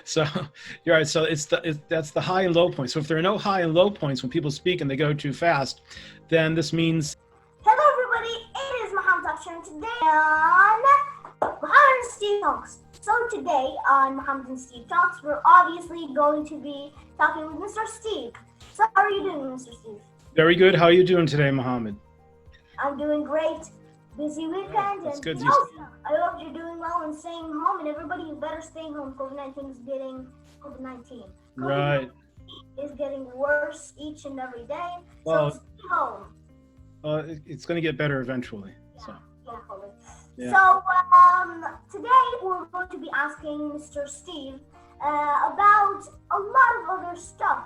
So you're right. So that's the high and low points. So if there are no high and low points when people speak and they go too fast, then this means. Hello everybody, it is Mohamed and today on Mohamed and Steve Talks. So today on Mohamed and Steve Talks, we're obviously going to be talking with Mr. Steve. So how are you doing, Mr. Steve? Very good. How are you doing today, Mohamed? I'm doing great. Busy weekend, That's good. I hope you're doing well and staying home. And everybody, you better stay home. COVID-19 is getting COVID-19. Right. Is getting worse each and every day. Well, so stay home. It's going to get better eventually. Yeah, So. hopefully. Yeah. So today we're going to be asking Mr. Steve about a lot of other stuff.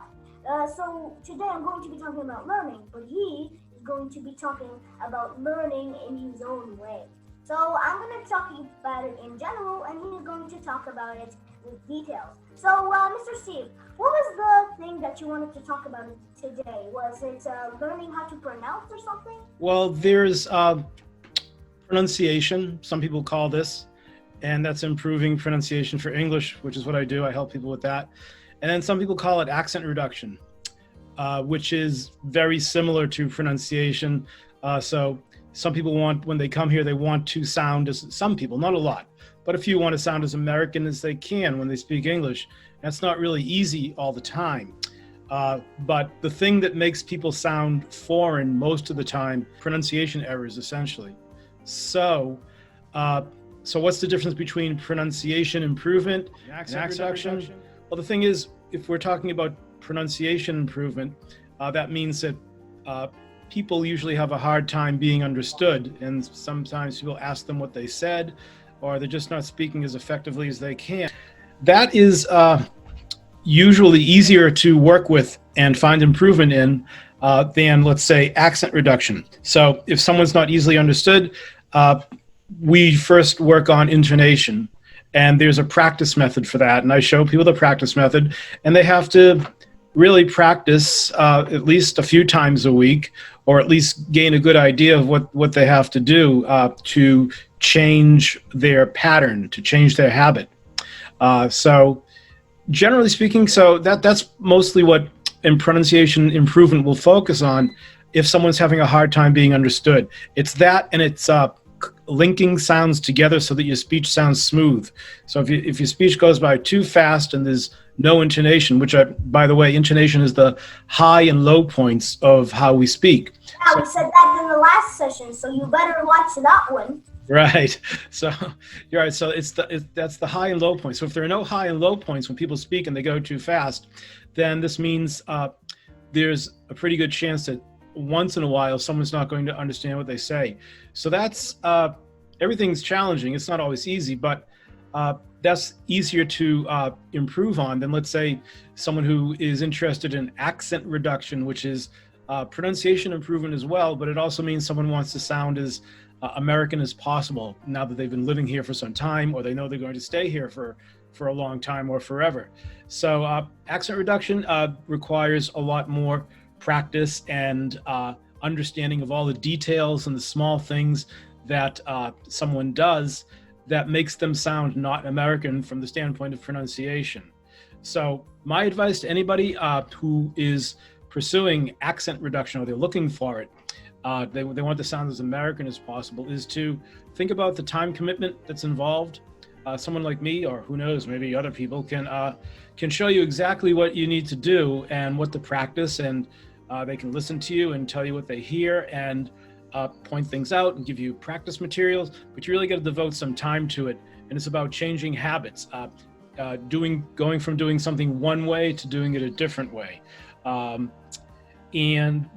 So today I'm going to be talking about learning, but he is going to be talking about learning in his own way. So I'm going to talk about it in general, and he's going to talk about it with details. So Mr. Steve, what was the thing that you wanted to talk about today? Was it learning how to pronounce or something? Well, there's pronunciation, some people call this, and that's improving pronunciation for English, which is what I do. I help people with that. And then some people call it accent reduction, which is very similar to pronunciation. So some people want, when they come here, they want to sound as, some people, not a lot, but a few want to sound as American as they can when they speak English. That's not really easy all the time. But the thing that makes people sound foreign most of the time, pronunciation errors, essentially. So what's the difference between pronunciation improvement and accent reduction? Well, the thing is, if we're talking about pronunciation improvement, that means that people usually have a hard time being understood, and sometimes people ask them what they said, or they're just not speaking as effectively as they can. That is usually easier to work with and find improvement in than, let's say, accent reduction. So if someone's not easily understood, we first work on intonation, and there's a practice method for that, and I show people the practice method, and they have to really practice at least a few times a week, or at least gain a good idea of what they have to do to change their pattern, to change their habit. So generally speaking, so that's mostly what in pronunciation improvement will focus on if someone's having a hard time being understood. It's that, and it's linking sounds together so that your speech sounds smooth. So if your speech goes by too fast and there's no intonation, which by the way, intonation is the high and low points of how we speak. Yeah, we said that in the last session, so you better watch that one. Right. So you're right. So that's the high and low points. So if there are no high and low points when people speak and they go too fast, then this means there's a pretty good chance that once in a while someone's not going to understand what they say. So that's everything's challenging. It's not always easy, but that's easier to improve on than, let's say, someone who is interested in accent reduction, which is pronunciation improvement as well, but it also means someone wants to sound as American as possible now that they've been living here for some time, or they know they're going to stay here for a long time or forever. So accent reduction requires a lot more practice and understanding of all the details and the small things that someone does that makes them sound not American from the standpoint of pronunciation. So my advice to anybody who is pursuing accent reduction, or they're looking for it, they want to sound as American as possible, is to think about the time commitment that's involved. Someone like me, or who knows, maybe other people can show you exactly what you need to do and what to practice, and they can listen to you and tell you what they hear and point things out and give you practice materials, but you really got to devote some time to it. And it's about changing habits, going from doing something one way to doing it a different way. And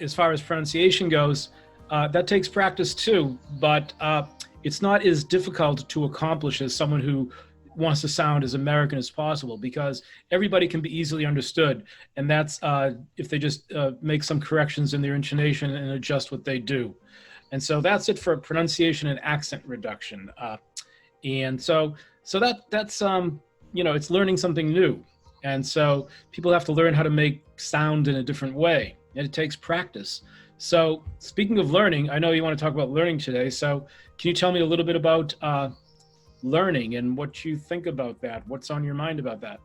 as far as pronunciation goes, that takes practice too, but it's not as difficult to accomplish as someone who wants to sound as American as possible, because everybody can be easily understood. And that's if they just make some corrections in their intonation and adjust what they do. And so that's it for pronunciation and accent reduction. And so that's it's learning something new. And so people have to learn how to make sound in a different way, and it takes practice. So speaking of learning, I know you want to talk about learning today. So can you tell me a little bit about learning and what you think about that. What's on your mind about that?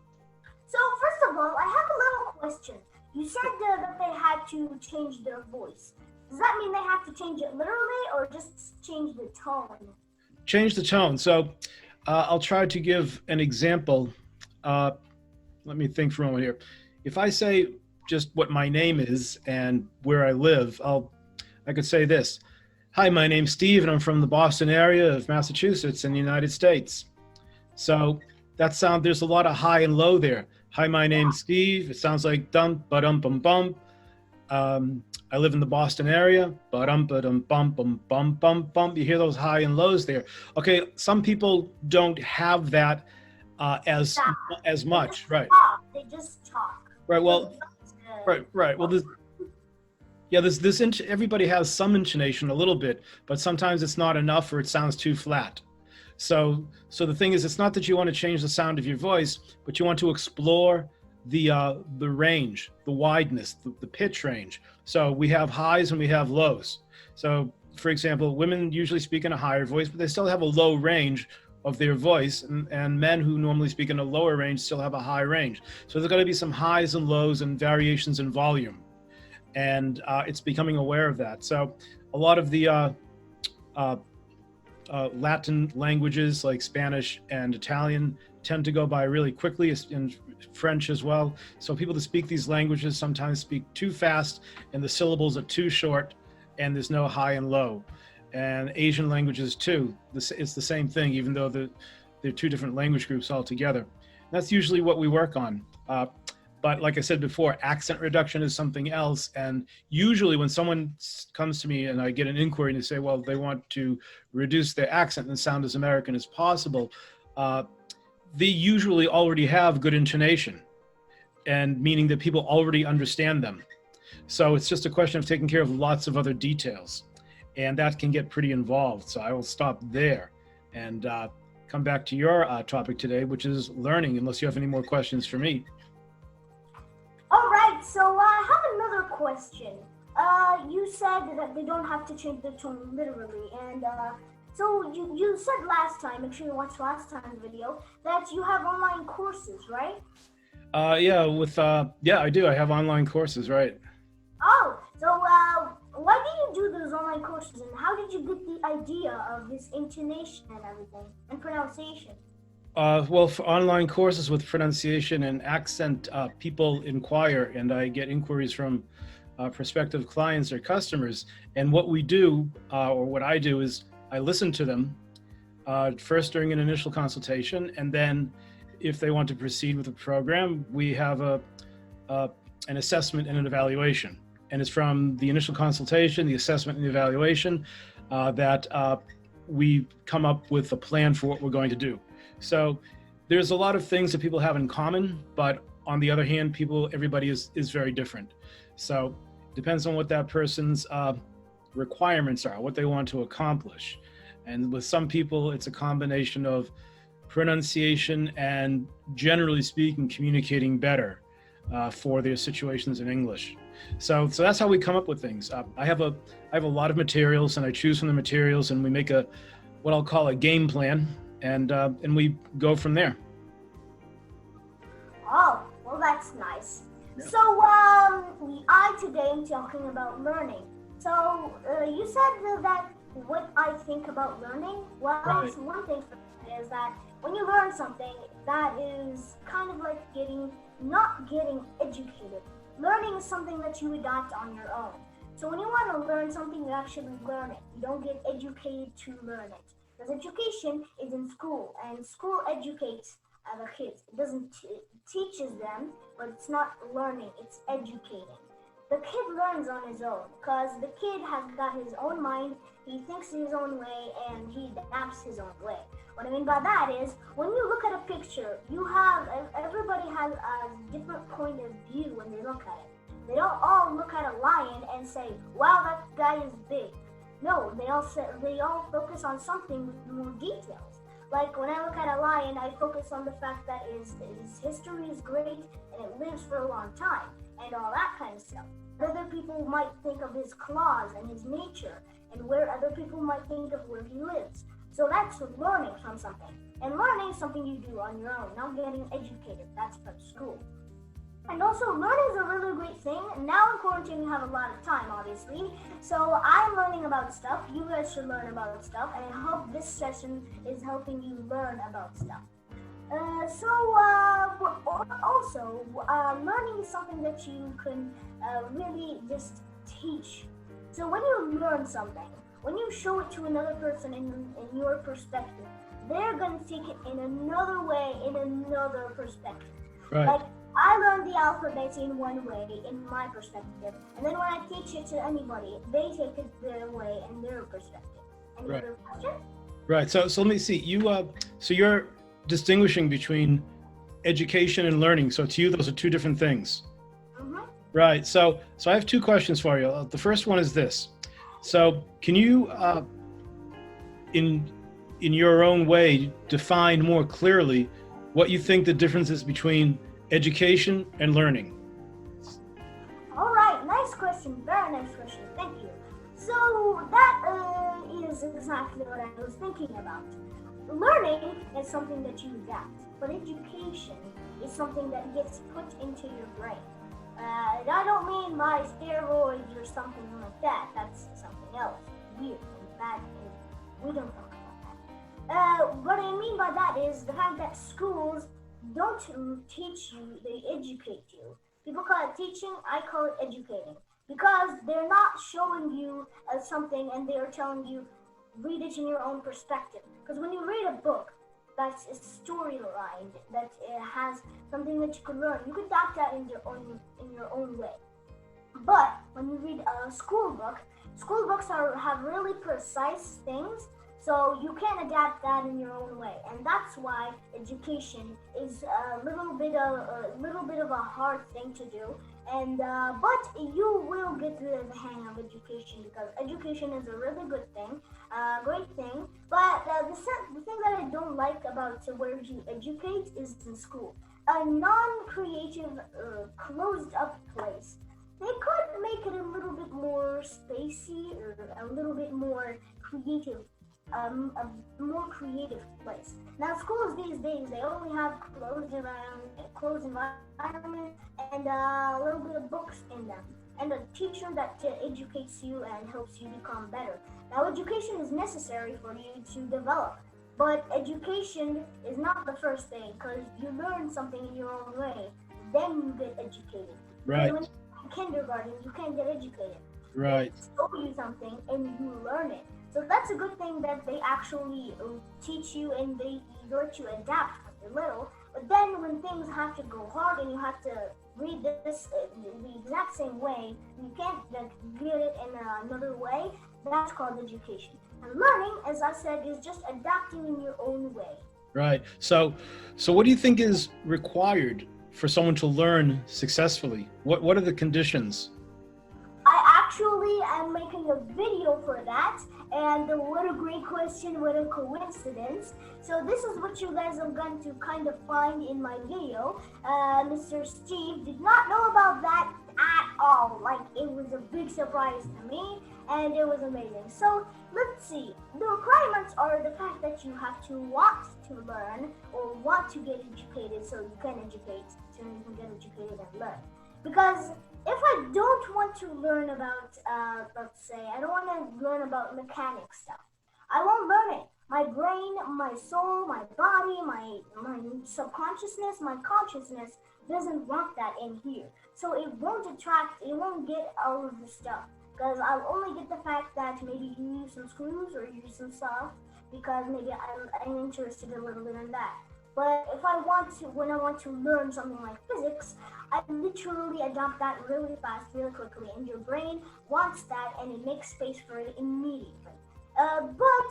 So first of all, I have a little question. You said that they had to change their voice. Does that mean they have to change it literally or just change the tone? Change the tone. So I'll try to give an example. Uh, Let me think for a moment here. If I say just what my name is and where I live, I could say this. Hi, my name's Steve, and I'm from the Boston area of Massachusetts in the United States. So there's a lot of high and low there. Hi, my name's Steve. It sounds like dump, ba-dum, bum, bum. I live in the Boston area. Ba-dum, ba-dum, bum, bum, bum, bum, bum. You hear those high and lows there. Okay, some people don't have that as much, right? They just talk. Right. Well, right. Well, everybody has some intonation a little bit, but sometimes it's not enough or it sounds too flat. So the thing is, it's not that you want to change the sound of your voice, but you want to explore the range, the wideness, the pitch range. So we have highs and we have lows. So for example, women usually speak in a higher voice, but they still have a low range of their voice, and men who normally speak in a lower range still have a high range. So there's got to be some highs and lows and variations in volume, and it's becoming aware of that. So a lot of the Latin languages like Spanish and Italian tend to go by really quickly, in French as well. So people that speak these languages sometimes speak too fast and the syllables are too short and there's no high and low. And Asian languages too, it's the same thing, even though they're two different language groups altogether. That's usually what we work on. But like I said before, accent reduction is something else. And usually when someone comes to me and I get an inquiry and they say, well, they want to reduce their accent and sound as American as possible, they usually already have good intonation, and meaning that people already understand them. So it's just a question of taking care of lots of other details. And that can get pretty involved. So I will stop there and come back to your topic today, which is learning, unless you have any more questions for me. All right, so I have another question. You said that they don't have to change the tone literally, and so you said last time, make sure you watch last time's video, that you have online courses, right? Yeah, I do. I have online courses, right? Oh, so why do you do those online courses, and how did you get the idea of this intonation and everything, and pronunciation? Well, for online courses with pronunciation and accent, people inquire, and I get inquiries from prospective clients or customers. And what we do, or what I do, is I listen to them first during an initial consultation, and then if they want to proceed with the program, we have an assessment and an evaluation. And it's from the initial consultation, the assessment, and the evaluation that we come up with a plan for what we're going to do. So there's a lot of things that people have in common, but on the other hand, everybody is very different. So it depends on what that person's requirements are, what they want to accomplish. And with some people, it's a combination of pronunciation and, generally speaking, communicating better for their situations in English. So that's how we come up with things. I have a lot of materials, and I choose from the materials, and we make what I'll call a game plan, and we go from there. Oh, well, that's nice. Yeah. So I today am talking about learning. So you said that what I think about learning. Well, right. One thing for me is that when you learn something, that is kind of like not getting educated. Learning is something that you adopt on your own. So when you want to learn something, you actually learn it. You don't get educated to learn it. Because education is in school, and school educates the kids. It doesn't teaches them, but it's not learning, it's educating. The kid learns on his own, because the kid has got his own mind, he thinks his own way, and he adapts his own way. What I mean by that is, when you look at a picture, everybody has a different point of view when they look at it. They don't all look at a lion and say, wow, that guy is big. No, they all focus on something with more details. Like when I look at a lion, I focus on the fact that his history is great and it lives for a long time and all that kind of stuff. Other people might think of his claws and his nature, and where other people might think of where he lives. So that's learning from something. And learning is something you do on your own, not getting educated. That's from school. And also, learning is a really great thing. Now in quarantine, we have a lot of time, obviously. So I'm learning about stuff. You guys should learn about stuff. And I hope this session is helping you learn about stuff. Learning is something that you can really just teach. So when you learn something, when you show it to another person in your perspective, they're going to take it in another way, in another perspective. Right. Like, I learned the alphabet in one way, in my perspective, and then when I teach it to anybody, they take it their way and their perspective. Any Right. other questions? Right. So let me see. So you're distinguishing between education and learning. So to you, those are two different things. Mm-hmm. Right. So I have two questions for you. The first one is this. So can you, in your own way, define more clearly what you think the difference is between education and learning? All right, nice question. Very nice question. Thank you. So that is exactly what I was thinking about. Learning is something that you adapt, but education is something that gets put into your brain. I don't mean by steroids or something like that. That's something else, weird and bad, and we don't talk about that. What I mean by that is the fact that schools don't teach you, they educate you. People call it teaching, I call it educating. Because they're not showing you something and they're telling you, read it in your own perspective. Because when you read a book that's a storyline, that it has something that you could learn, you could adapt that in your own way. But when you read a school books have really precise things, so you can adapt that in your own way, and that's why education is a little bit of a hard thing to do. And but you will get the hang of education, because education is a really good thing, great thing. But the thing that I don't like about where you educate is in school, a non-creative, closed-up place. They could make it a little bit more spacey or a little bit more creative. A more creative place. Now schools these days, they only have closed environment and a little bit of books in them, and a teacher that educates you and helps you become better. Now education is necessary for you to develop, but education is not the first thing, because you learn something in your own way, then you get educated. Right. When you're in kindergarten, you can't get educated. Right. They show you something and you learn it. So that's a good thing that they actually teach you and they let you adapt when you're little. But then when things have to go hard and you have to read this the exact same way, you can't get it in another way, that's called education. And learning, as I said, is just adapting in your own way. Right. So what do you think is required for someone to learn successfully? What are the conditions? I actually am making a video for that, and what a great question, what a coincidence. So this is what you guys are going to kind of find in my video. Mr. Steve did not know about that at all. Like, it was a big surprise to me, and it was amazing. So let's see. The requirements are the fact that you have to want to learn or want to get educated, so you can educate, so you can get educated and learn. Because if I don't want to learn about, let's say, I don't want to learn about mechanic stuff, I won't learn it. My brain, my soul, my body, my subconsciousness, my consciousness doesn't want that in here. So it won't get all of the stuff. Because I'll only get the fact that maybe you use some screws or you use some stuff, because maybe I'm interested a little bit in that. But when I want to learn something like physics, I literally adopt that really fast, really quickly, and your brain wants that, and it makes space for it immediately. But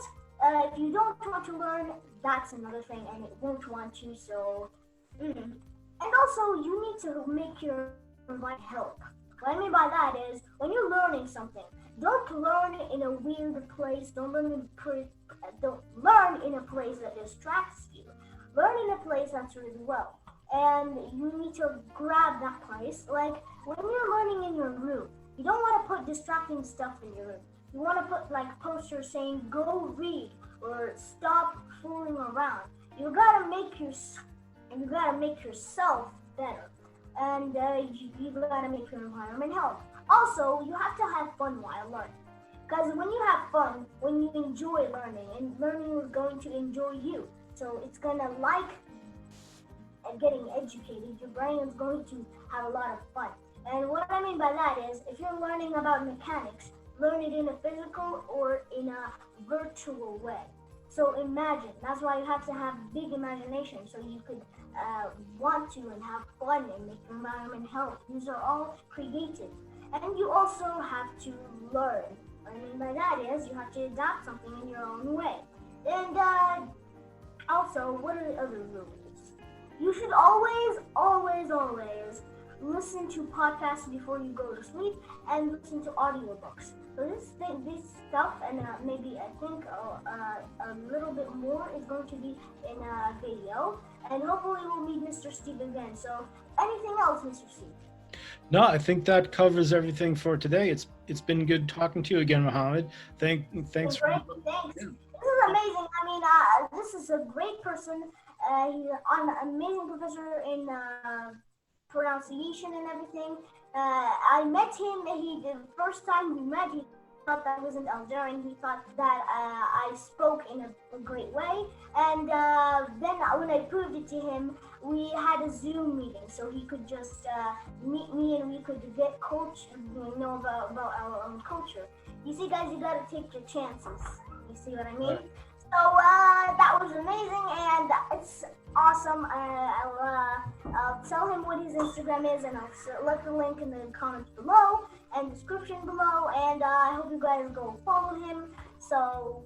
if you don't want to learn, that's another thing, and it won't want you. So, And also, you need to make your mind help. What I mean by that is, when you're learning something, don't learn in a weird place. Don't learn in a place that distracts you. Learn in a place that's really well. And you need to grab that place. Like, when you're learning in your room, you don't want to put distracting stuff in your room. You want to put like posters saying, go read, or stop fooling around. You gotta make yourself better, and you gotta make your environment help. Also, you have to have fun while learning. Because when you have fun, when you enjoy learning, and learning is going to enjoy you. So it's gonna like getting educated. Your brain is going to have a lot of fun. And what I mean by that is, if you're learning about mechanics, learn it in a physical or in a virtual way. So imagine. That's why you have to have big imagination, so you could want to and have fun and make your environment help. These are all creative. And you also have to learn. What I mean by that is, you have to adapt something in your own way. And also, what are the other rules? You should always listen to podcasts before you go to sleep and listen to audiobooks. So this stuff, and maybe I think a little bit more is going to be in a video. And hopefully we'll meet Mr. Steve again. So anything else, Mr. Steve? No, I think that covers everything for today. It's been good talking to you again, Mohamed. Thanks. Thanks. Yeah. This is amazing. I mean, this is a great person. He's an amazing professor in pronunciation and everything. I met him. The first time we met, he thought that I wasn't Algerian. He thought that I spoke in a great way. And then when I proved it to him, we had a Zoom meeting, so he could just meet me and we could get know about our own culture. You see, guys, you gotta take your chances. You see what I mean? Right. So that was amazing, and it's awesome. I'll tell him what his Instagram is, and I'll let the link in the comments below and description below. And I hope you guys go follow him. So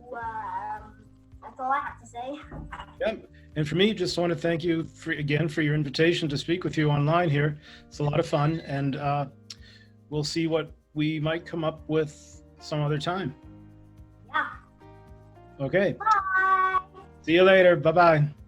that's all I have to say. Yeah. And for me, just want to thank you for your invitation to speak with you online here. It's a lot of fun, and we'll see what we might come up with some other time. Yeah. Okay. Bye. See you later. Bye-bye.